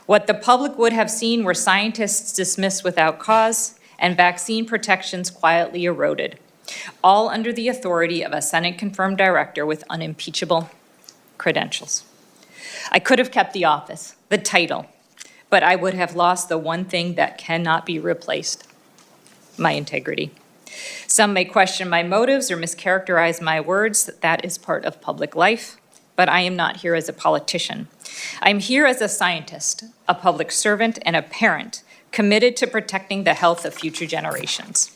What the public would have seen were scientists dismissed without cause and vaccine protections quietly eroded, all under the authority of a Senate-confirmed director with unimpeachable credentials. I could have kept the office, the title, but I would have lost the one thing that cannot be replaced, my integrity. Some may question my motives or mischaracterize my words. That is part of public life, but I am not here as a politician. I'm here as a scientist, a public servant, and a parent committed to protecting the health of future generations.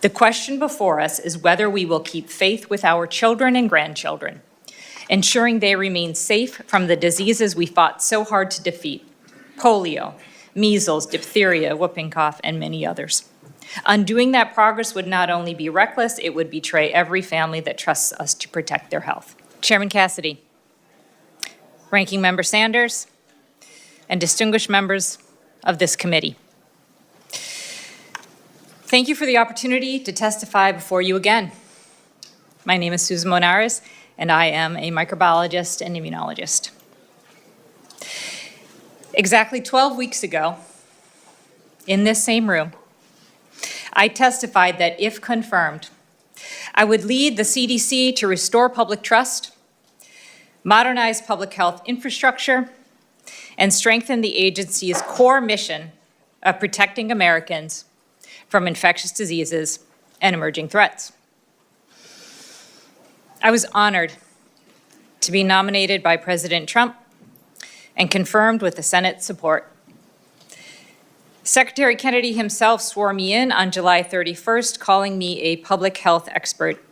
The question before us is whether we will keep faith with our children and grandchildren, ensuring they remain safe from the diseases we fought so hard to defeat: polio, measles, diphtheria, whooping cough, and many others. Undoing that progress would not only be reckless, it would betray every family that trusts us to protect their health. Chairman Cassidy, Ranking Member Sanders, and distinguished members of this committee, thank you for the opportunity to testify before you again. My name is Susan Monarez, and I am a microbiologist and immunologist. Exactly 12 weeks ago, in this same room, I testified that if confirmed, I would lead the CDC to restore public trust, modernize public health infrastructure, and strengthen the agency's core mission of protecting Americans from infectious diseases and emerging threats. I was honored to be nominated by President Trump and confirmed with the Senate's support. Secretary Kennedy himself swore me in on July 31st, calling me a public health expert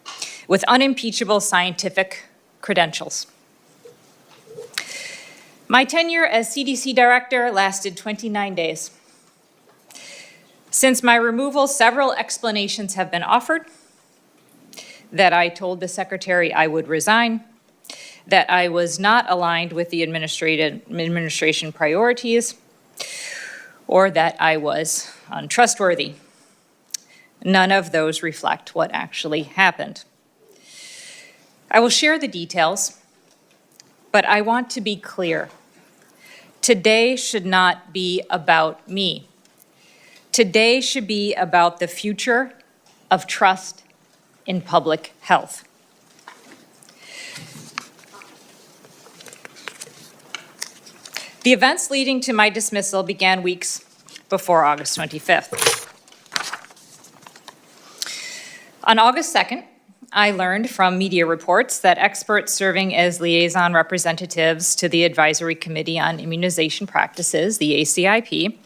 with unimpeachable scientific credentials. My tenure as CDC director lasted 29 days. Since my removal, several explanations have been offered: that I told the secretary I would resign, that I was not aligned with the administration priorities, or that I was untrustworthy. None of those reflect what actually happened. I will share the details, but I want to be clear. Today should not be about me. Today should be about the future of trust in public health. The events leading to my dismissal began weeks before August 25th. On August 2nd, I learned from media reports that experts serving as liaison representatives to the Advisory Committee on Immunization Practices, the ACIP,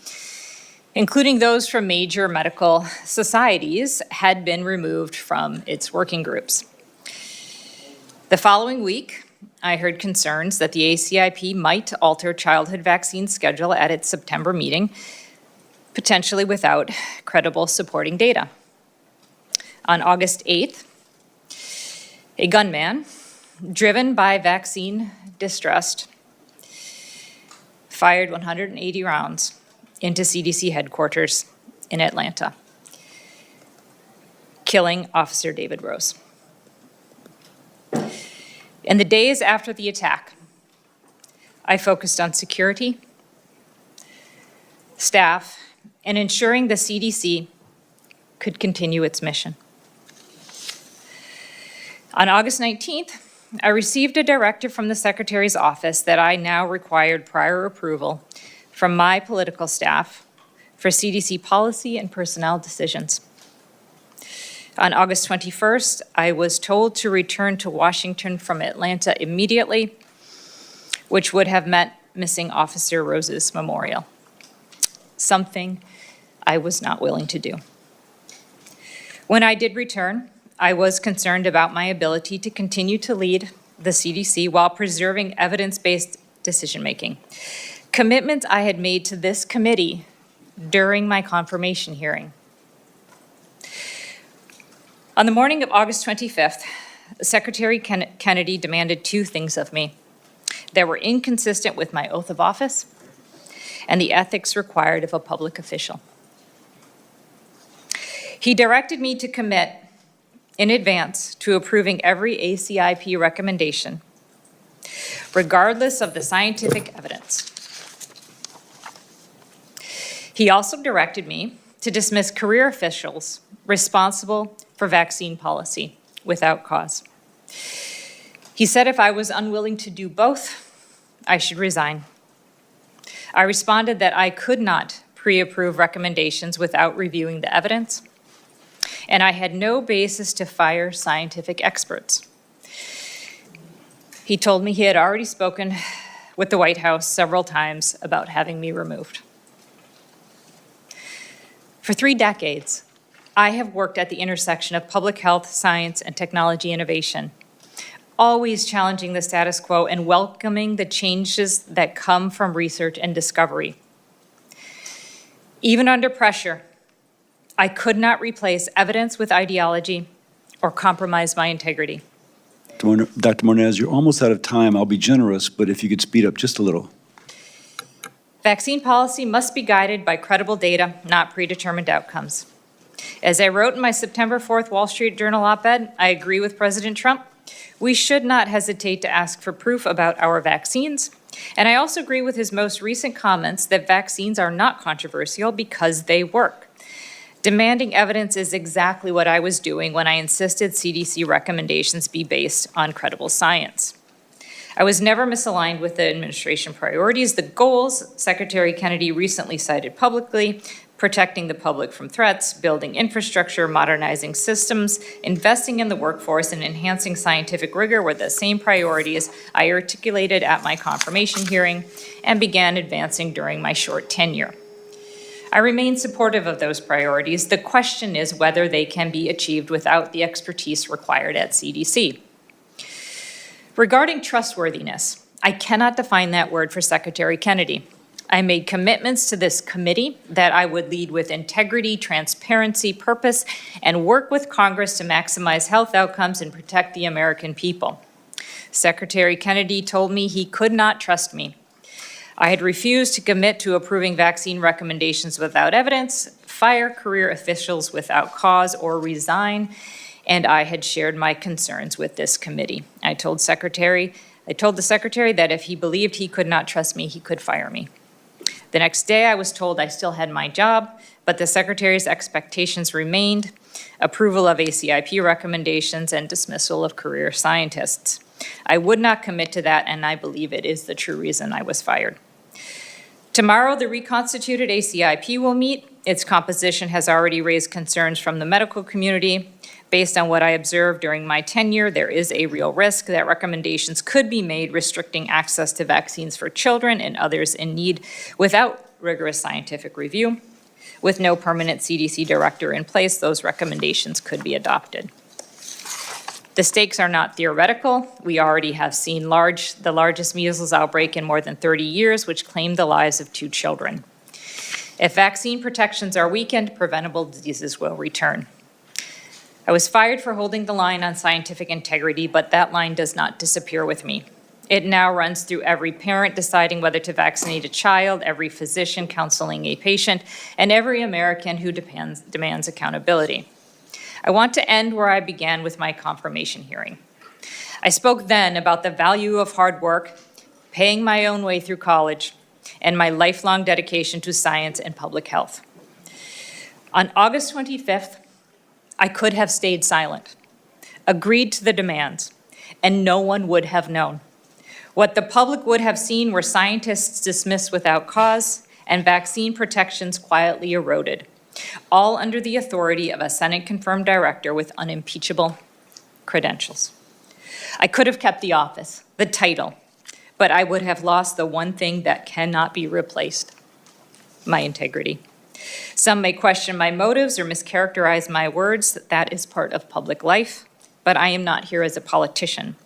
including those from major medical societies, had been removed from its working groups. The following week, I heard concerns that the ACIP might alter childhood vaccine schedule at its September meeting, potentially without credible supporting data. On August 8th, a gunman, driven by vaccine distrust, fired 180 rounds into CDC headquarters in Atlanta, killing Officer David Rose. In the days after the attack, I focused on security, staff, and ensuring the CDC could continue its mission. On August 19th, I received a directive from the Secretary's office that I now required prior approval from my political staff for CDC policy and personnel decisions. On August 21st, I was told to return to Washington from Atlanta immediately, which would have meant missing Officer Rose's memorial, something I was not willing to do. When I did return, I was concerned about my ability to continue to lead the CDC while preserving evidence-based decision-making, commitments I had made to this committee during my confirmation hearing. On the morning of August 25th, Secretary Kennedy demanded two things of me that were inconsistent with my oath of office and the ethics required of a public official. He directed me to commit in advance to approving every ACIP recommendation, regardless of the scientific evidence. He also directed me to dismiss career officials responsible for vaccine policy without cause. He said if I was unwilling to do both, I should resign. I responded that I could not pre-approve recommendations without reviewing the evidence, and I had no basis to fire scientific experts. He told me he had already spoken with the White House several times about having me removed. For 3 decades, I have worked at the intersection of public health, science, and technology innovation, always challenging the status quo and welcoming the changes that come from research and discovery. Even under pressure, I could not replace evidence with ideology or compromise my integrity. Dr. Monarez, you're almost out of time. I'll be generous, but if you could speed up just a little. Vaccine policy must be guided by credible data, not predetermined outcomes. As I wrote in my September 4th Wall Street Journal op-ed, I agree with President Trump. We should not hesitate to ask for proof about our vaccines. And I also agree with his most recent comments that vaccines are not controversial because they work. Demanding evidence is exactly what I was doing when I insisted CDC recommendations be based on credible science. I was never misaligned with the administration priorities. The goals Secretary Kennedy recently cited publicly: protecting the public from threats, building infrastructure, modernizing systems, investing in the workforce, and enhancing scientific rigor were the same priorities I articulated at my confirmation hearing and began advancing during my short tenure. I remain supportive of those priorities. The question is whether they can be achieved without the expertise required at CDC. Regarding trustworthiness, I cannot define that word for Secretary Kennedy. I made commitments to this committee that I would lead with integrity, transparency, purpose, and work with Congress to maximize health outcomes and protect the American people. Secretary Kennedy told me he could not trust me. I had refused to commit to approving vaccine recommendations without evidence, fire career officials without cause, or resign, and I had shared my concerns with this committee. I told the Secretary that if he believed he could not trust me, he could fire me. The next day, I was told I still had my job, but the Secretary's expectations remained: approval of ACIP recommendations and dismissal of career scientists. I would not commit to that, and I believe it is the true reason I was fired. Tomorrow, the reconstituted ACIP will meet. Its composition has already raised concerns from the medical community. Based on what I observed during my tenure, there is a real risk that recommendations could be made restricting access to vaccines for children and others in need without rigorous scientific review. With no permanent CDC director in place, those recommendations could be adopted. The stakes are not theoretical. We already have seen the largest measles outbreak in more than 30 years, which claimed the lives of 2 children. If vaccine protections are weakened, preventable diseases will return. I was fired for holding the line on scientific integrity, but that line does not disappear with me. It now runs through every parent deciding whether to vaccinate a child, every physician counseling a patient, and every American who demands accountability. I want to end where I began with my confirmation hearing. I spoke then about the value of hard work, paying my own way through college, and my lifelong dedication to science and public health. On August 25th, I could have stayed silent, agreed to the demands, and no one would have known. What the public would have seen were scientists dismissed without cause and vaccine protections quietly eroded, all under the authority of a Senate-confirmed director with unimpeachable credentials. I could have kept the office, the title, but I would have lost the one thing that cannot be replaced: my integrity. Some may question my motives or mischaracterize my words. That is part of public life, but I am not here as a politician.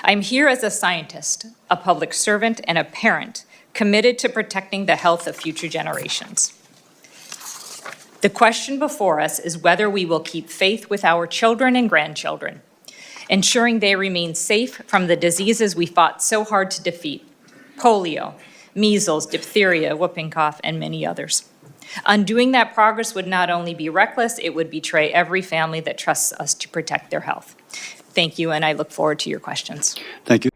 I'm here as a scientist, a public servant, and a parent committed to protecting the health of future generations. The question before us is whether we will keep faith with our children and grandchildren, ensuring they remain safe from the diseases we fought so hard to defeat: polio, measles, diphtheria, whooping cough, and many others. Undoing that progress would not only be reckless, it would betray every family that trusts us to protect their health. Thank you, and I look forward to your questions. Thank you.